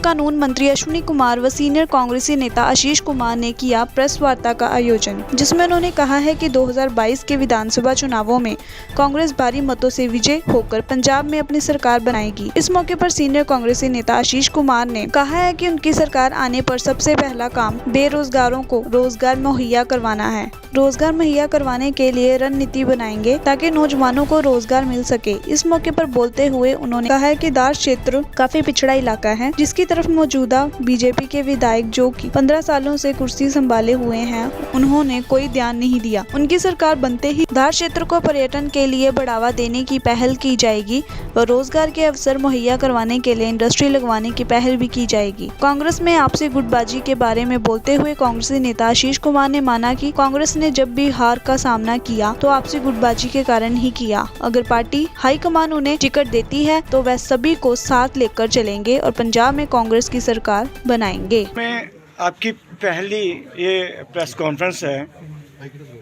कानून मंत्री अश्विनी कुमार व सीनियर कांग्रेसी नेता आशीष कुमार ने किया प्रेस वार्ता का आयोजन, जिसमें उन्होंने कहा है कि 2022 के विधानसभा चुनावों में कांग्रेस भारी मतों से विजय होकर पंजाब में अपनी सरकार बनाएगी। इस मौके पर सीनियर कांग्रेसी नेता आशीष कुमार ने कहा है कि उनकी सरकार आने पर सबसे पहला काम बेरोजगारों को रोजगार मुहैया करवाना है। रोजगार मुहैया करवाने के लिए रणनीति बनाएंगे ताकि नौजवानों को रोजगार मिल सके। इस मौके पर बोलते हुए उन्होंने कहा है कि दार क्षेत्र काफी पिछड़ा इलाका है, जिसकी तरफ मौजूदा बीजेपी के विधायक जो कि 15 सालों से कुर्सी संभाले हुए हैं, उन्होंने कोई ध्यान नहीं दिया। उनकी सरकार बनते ही दार क्षेत्र को पर्यटन के लिए बढ़ावा देने की पहल की जाएगी व रोजगार के अवसर मुहैया करवाने के लिए इंडस्ट्री लगवाने की पहल भी की जाएगी। कांग्रेस में आपसी गुटबाजी के बारे में बोलते हुए कांग्रेसी नेता आशीष कुमार ने माना कि कांग्रेस ने जब भी हार का सामना किया तो आपसी गुटबाजी के कारण ही किया। अगर पार्टी हाईकमान उन्हें टिकट देती है तो वह सभी को साथ लेकर चलेंगे और पंजाब में कांग्रेस की सरकार बनाएंगे। में आपकी पहली ये प्रेस कॉन्फ्रेंस है।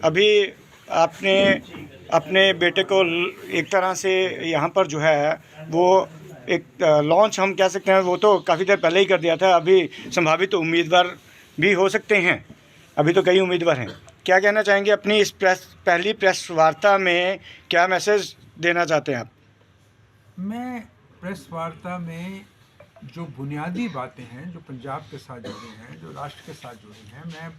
अभी आपने अपने बेटे को एक तरह से यहाँ पर जो है वो एक लॉन्च हम कह सकते हैं, वो तो काफ़ी देर पहले ही कर दिया था। अभी संभावित उम्मीदवार भी हो सकते हैं, अभी तो कई उम्मीदवार हैं। क्या कहना चाहेंगे अपनी इस पहली प्रेस वार्ता में, क्या मैसेज देना चाहते हैं आप? मैं प्रेस वार्ता में जो बुनियादी बातें हैं जो पंजाब के साथ जुड़ी हैं, जो राष्ट्र के साथ जुड़ी हैं, मैं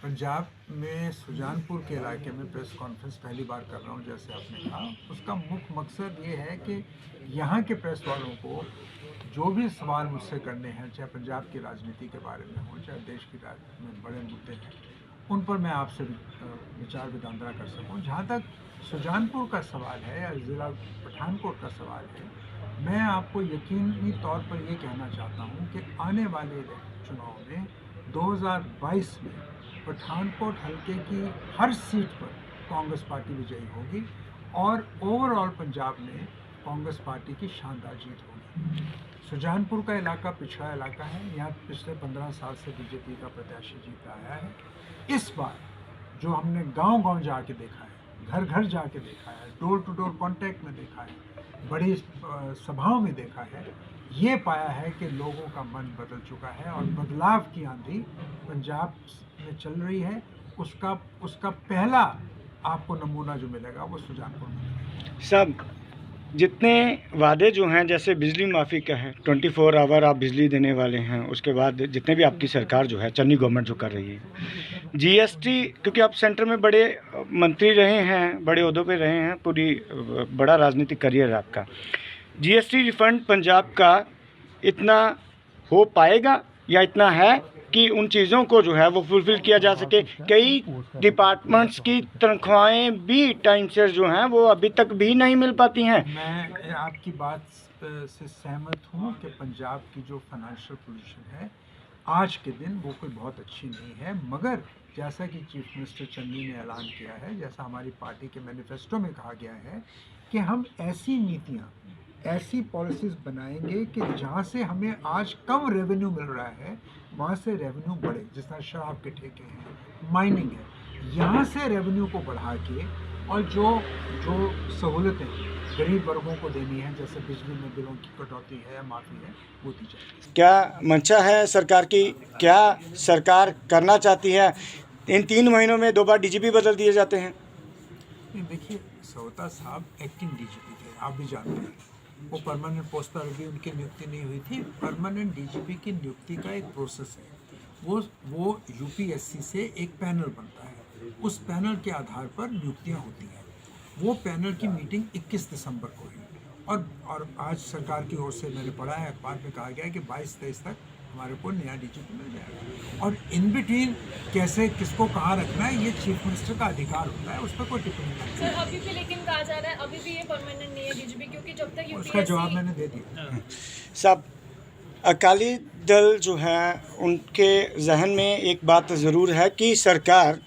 पंजाब में सुजानपुर के इलाके में प्रेस कॉन्फ्रेंस पहली बार कर रहा हूं। जैसे आपने कहा, उसका मुख्य मकसद ये है कि यहाँ के प्रेस वालों को जो भी सवाल मुझसे करने हैं, चाहे पंजाब की राजनीति के बारे में हो, चाहे देश की में बड़े मुद्दे हैं, उन पर मैं आपसे विचार विदांदरा कर सकूं। जहाँ तक सुजानपुर का सवाल है या ज़िला पठानकोट का सवाल है, मैं आपको यकीनी तौर पर ये कहना चाहता हूँ कि आने वाले चुनाव में 2022 में पठानकोट हल्के की हर सीट पर कांग्रेस पार्टी विजयी होगी और ओवरऑल पंजाब में कांग्रेस पार्टी की शानदार जीत होगी। सुजानपुर का इलाका पिछड़ा इलाका है, यहाँ पिछले 15 साल से बीजेपी का प्रत्याशी जीता आया है। इस बार जो हमने गांव-गांव जाके देखा है, घर-घर जाके देखा है, डोर टू डोर कांटेक्ट में देखा है, बड़ी सभाओं में देखा है, ये पाया है कि लोगों का मन बदल चुका है और बदलाव की आंधी पंजाब में चल रही है। उसका पहला आपको नमूना जो मिलेगा वो सुजानपुर में। सब जितने वादे जो हैं, जैसे बिजली माफ़ी का है, 24 आवर आप बिजली देने वाले हैं, उसके बाद जितने भी आपकी सरकार जो है, चन्नी गवर्नमेंट जो कर रही है, जीएसटी, क्योंकि आप सेंटर में बड़े मंत्री रहे हैं, बड़े ओहदों पे रहे हैं, पूरी बड़ा राजनीतिक करियर है आपका। जीएसटी रिफंड पंजाब का इतना हो पाएगा या इतना है कि उन चीज़ों को जो है वो फुलफ़िल किया जा सके? कई डिपार्टमेंट्स की तनख्वाहें भी टाइम से जो हैं वो अभी तक भी नहीं मिल पाती हैं। मैं आपकी बात से सहमत हूँ कि पंजाब की जो फाइनेंशियल पोजीशन है आज के दिन वो कोई बहुत अच्छी नहीं है, मगर जैसा कि चीफ मिनिस्टर चन्नी ने ऐलान किया है, जैसा हमारी पार्टी के मैनिफेस्टो में कहा गया है कि हम ऐसी नीतियाँ, ऐसी पॉलिसीज़ बनाएंगे कि जहाँ से हमें आज कम रेवेन्यू मिल रहा है वहाँ से रेवेन्यू बढ़े। जिस तरह शराब के ठेके हैं, माइनिंग है, यहाँ से रेवेन्यू को बढ़ा के और जो सहूलतें गरीब वर्गों को देनी है, जैसे बिजली में बिलों की कटौती है, माफ़ी है, वो दी जाए। क्या मंशा है सरकार की? क्या सरकार करना चाहती है? इन 3 महीनों में 2 बार डीजीपी बदल दिए जाते हैं। देखिए, सवता साहब एक्टिंग डीजीपी थे, आप भी जानते हैं। वो परमानेंट पोस्ट पर अभी उनकी नियुक्ति नहीं हुई थी। परमानेंट डीजीपी की नियुक्ति का एक प्रोसेस है। वो यूपीएससी से एक पैनल बनता है, उस पैनल के आधार पर नियुक्तियां होती हैं। वो पैनल की मीटिंग 21 दिसंबर को हुई और आज सरकार की ओर से मैंने पढ़ा है, अखबार में कहा गया है कि 22-23 तक हमारे को नया डीजीपी मिल जाएगा। और इन बिटवीन कैसे किसको कहाँ रखना है ये चीफ मिनिस्टर का अधिकार होता है, उस पर कोई टिप्पणी नहीं। सर, अभी भी लेकिन कहा जा रहा है अभी भी ये परमानेंट नहीं है डीजीपी, क्योंकि जब तक उसका जवाब मैंने दे दिया। सब अकाली दल जो है उनके जहन में एक बात ज़रूर है कि सरकार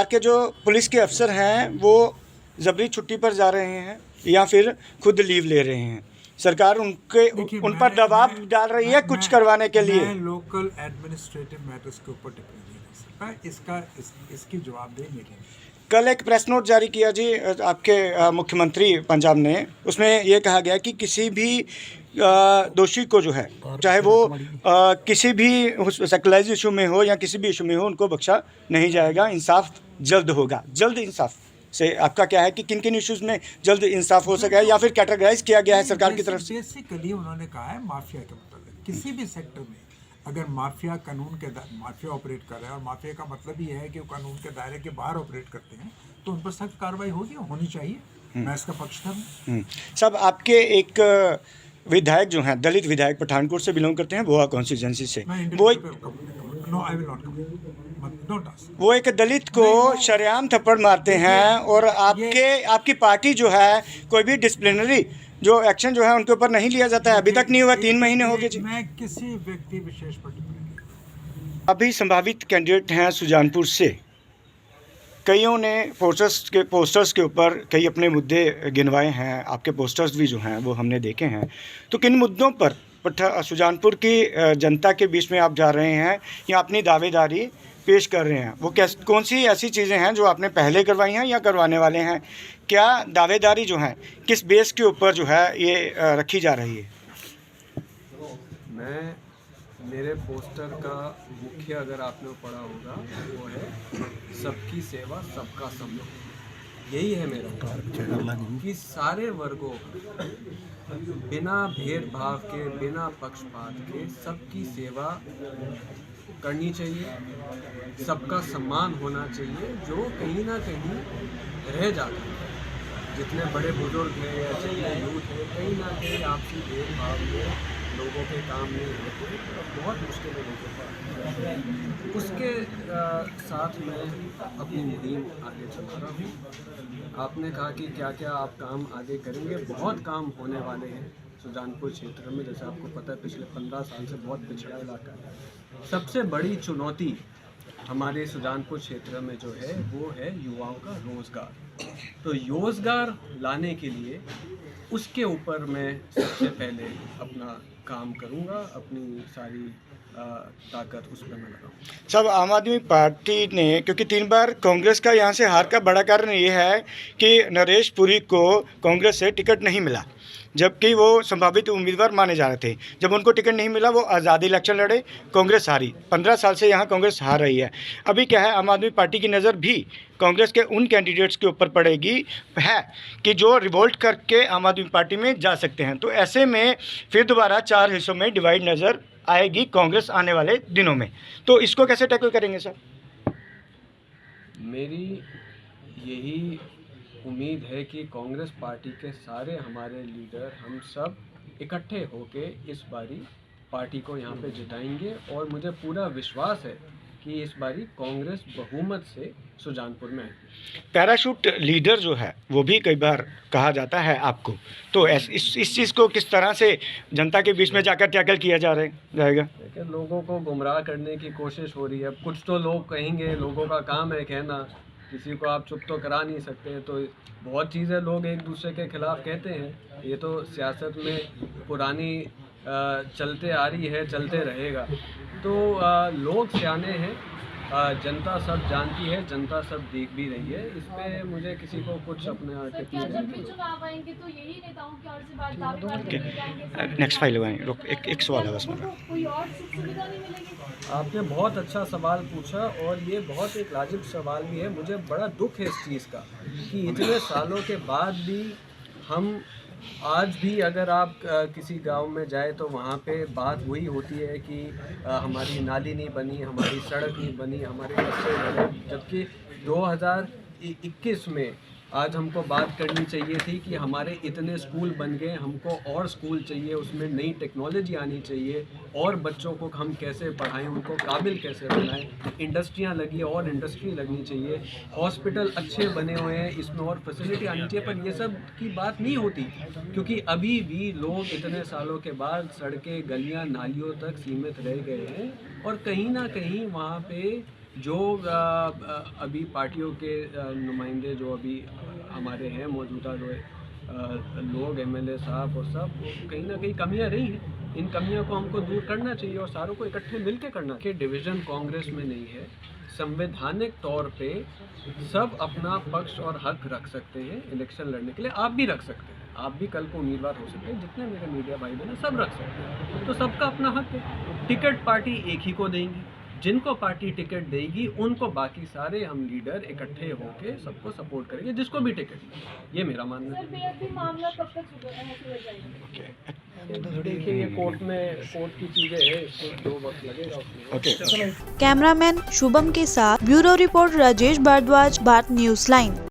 के जो पुलिस के अफसर हैं वो जबरी छुट्टी पर जा रहे हैं या फिर खुद लीव ले रहे हैं। सरकार उन पर दबाव डाल रही है कुछ करवाने के लिए। मैं लोकल एडमिनिस्ट्रेटिव मैटर्स के ऊपर टिप्पणी नहीं कर सकता, इसकी जवाबदेही मेरी है। कल एक प्रेस नोट जारी किया जी आपके मुख्यमंत्री पंजाब ने, उसमें ये कहा गया कि किसी भी दोषी को जो है, चाहे वो किसी भी सेकुलराइज इशू में हो या किसी भी इशू में हो, उनको बख्शा नहीं जाएगा, इंसाफ जल्द होगा। जल्द इंसाफ से आपका क्या है कि किन किन इश्यूज़ में जल्द इंसाफ हो सके या फिर कैटेगराइज किया गया है सरकार की तरफ से? बेसिकली उन्होंने कहा है माफिया के मतलब किसी भी सेक्टर में अगर माफिया कानून के माफिया ऑपरेट कर रहा है, और माफिया का मतलब ये है कि वो कानून के दायरे के बाहर ऑपरेट करते हैं, तो उन पर सख्त कार्रवाई होनी चाहिए। मैं इसका पक्षधर हूँ। सब आपके एक विधायक जो हैं, दलित विधायक पठानकोट से बिलोंग करते हैं, गोवा कॉन्स्टिट्यूंसी से, वो एक दलित को शरेआम थप्पड़ मारते हैं, और आपकी पार्टी जो है कोई भी डिसिप्लिनरी जो एक्शन जो है उनके ऊपर नहीं लिया जाता है, अभी तक नहीं हुआ, 3 महीने हो गए जी। मैं किसी व्यक्ति विशेष पर टिप्पणी अभी संभावित कैंडिडेट हैं सुजानपुर से, कईयों ने पोस्टर्स के ऊपर कई अपने मुद्दे गिनवाए हैं, आपके पोस्टर्स भी जो हैं वो हमने देखे हैं, तो किन मुद्दों पर सुजानपुर की जनता के बीच में आप जा रहे हैं या अपनी दावेदारी पेश कर रहे हैं? वो कौन सी ऐसी चीज़ें हैं जो आपने पहले करवाई हैं या करवाने वाले हैं? क्या दावेदारी जो है किस बेस के ऊपर जो है ये रखी जा रही है? मेरे पोस्टर का मुख्य अगर आपने पढ़ा होगा वो है सबकी सेवा सबका सम्मान। यही है मेरा कि सारे वर्गों बिना भेदभाव के, बिना पक्षपात के सबकी सेवा करनी चाहिए, सबका सम्मान होना चाहिए, जो कहीं ना कहीं रह जाता है। जितने बड़े बुजुर्ग हैं या जितने यूथ हैं, कहीं ना कहीं आपसी भेदभाव में लोगों के काम नहीं होते, बहुत मुश्किल है लोगों का। उसके साथ मैं अपनी मुहिम आगे चला रहा हूँ। आपने कहा कि क्या क्या आप काम आगे करेंगे, बहुत काम होने वाले हैं सुजानपुर क्षेत्र में। जैसे आपको पता है पिछले 15 साल से बहुत पिछड़ा इलाका है। सबसे बड़ी चुनौती हमारे सुजानपुर क्षेत्र में जो है वो है युवाओं का रोज़गार। तो रोज़गार लाने के लिए उसके ऊपर मैं सबसे पहले अपना काम करूंगा, अपनी सारी ताकत उस पर मैं लगाऊँ। सब आम आदमी पार्टी ने, क्योंकि 3 बार कांग्रेस का यहाँ से हार का बड़ा कारण ये है कि नरेश पुरी को कांग्रेस से टिकट नहीं मिला, जबकि वो संभावित उम्मीदवार माने जा रहे थे। जब उनको टिकट नहीं मिला वो आज़ादी इलेक्शन लड़े, कांग्रेस हारी। 15 साल से यहाँ कांग्रेस हार रही है। अभी क्या है, आम आदमी पार्टी की नज़र भी कांग्रेस के उन कैंडिडेट्स के ऊपर पड़ेगी है कि जो रिवोल्ट करके आम आदमी पार्टी में जा सकते हैं। तो ऐसे में फिर दोबारा 4 हिस्सों में डिवाइड नज़र आएगी कांग्रेस आने वाले दिनों में। तो इसको कैसे टैकल करेंगे सर? मेरी यही उम्मीद है कि कांग्रेस पार्टी के सारे हमारे लीडर, हम सब इकट्ठे होके इस बारी पार्टी को यहाँ पे जिताएंगे, और मुझे पूरा विश्वास है कि इस बारी कांग्रेस बहुमत से सुजानपुर में आएगी। पैराशूट लीडर जो है वो भी कई बार कहा जाता है आपको, तो इस चीज़ को किस तरह से जनता के बीच में जाकर टैकल किया जाएगा? देखिए, लोगों को गुमराह करने की कोशिश हो रही है। अब कुछ तो लोग कहेंगे, लोगों का काम है कहना, किसी को आप चुप तो करा नहीं सकते। तो बहुत चीज़ें लोग एक दूसरे के खिलाफ कहते हैं, ये तो सियासत में पुरानी चलते आ रही है, चलते रहेगा। तो लोग सियाने हैं, जनता सब जानती है, जनता सब देख भी रही है। इस पे मुझे किसी को कुछ अपने टिप्पणी नहीं। चुनाव आएंगे तो यही नेताओं की ओर से बात नेक्स्ट फाइल लगाएं। एक सवाल है बस मेरा। कोई और सुख सुविधा नहीं मिलेगी? आपने बहुत अच्छा सवाल पूछा, और ये बहुत एक लाजिब सवाल भी है। मुझे बड़ा दुख है इस चीज़ का कि इतने सालों के बाद भी हम आज भी अगर आप किसी गांव में जाए तो वहाँ पे बात वही होती है कि हमारी नाली नहीं बनी, हमारी सड़क नहीं बनी, हमारे रास्ते बने। जबकि 2021 में आज हमको बात करनी चाहिए थी कि हमारे इतने स्कूल बन गए, हमको और स्कूल चाहिए, उसमें नई टेक्नोलॉजी आनी चाहिए, और बच्चों को हम कैसे पढ़ाएं, उनको काबिल कैसे बनाएं, इंडस्ट्रियां लगी, और इंडस्ट्री लगनी चाहिए, हॉस्पिटल अच्छे बने हुए हैं, इसमें और फैसिलिटी आनी चाहिए। पर ये सब की बात नहीं होती, क्योंकि अभी भी लोग इतने सालों के बाद सड़कें, गलियाँ, नालियों तक सीमित रह गए हैं। और कहीं ना कहीं वहाँ पे जो अभी पार्टियों के नुमाइंदे जो अभी हमारे हैं मौजूदा जो लोग, एमएलए साहब और सब, कहीं ना कहीं कमियां रही हैं। इन कमियों को हमको दूर करना चाहिए और सारों को इकट्ठे मिलकर करना चाहिए। डिवीज़न कांग्रेस में नहीं है, संवैधानिक तौर पे सब अपना पक्ष और हक रख सकते हैं इलेक्शन लड़ने के लिए। आप भी रख सकते हैं, आप भी कल को उम्मीदवार हो सकते हैं, जितने मेरे मीडिया भाई बहन हैं सब रख सकते हैं। तो सबका अपना हक है। टिकट पार्टी एक ही को देंगी, जिनको पार्टी टिकट देगी उनको बाकी सारे हम लीडर इकट्ठे होके सबको सपोर्ट करेंगे, जिसको भी टिकट मिले। ये मेरा मानना है। सर बेअदबी मामला कब तक सुलझ जाएगा? देखिए ये कोर्ट की चीजें हैं, इसको जो वक्त लगेगा उसमें। कैमरामैन शुभम के साथ bureau report Rajesh Bhardwaj, Bharat news line.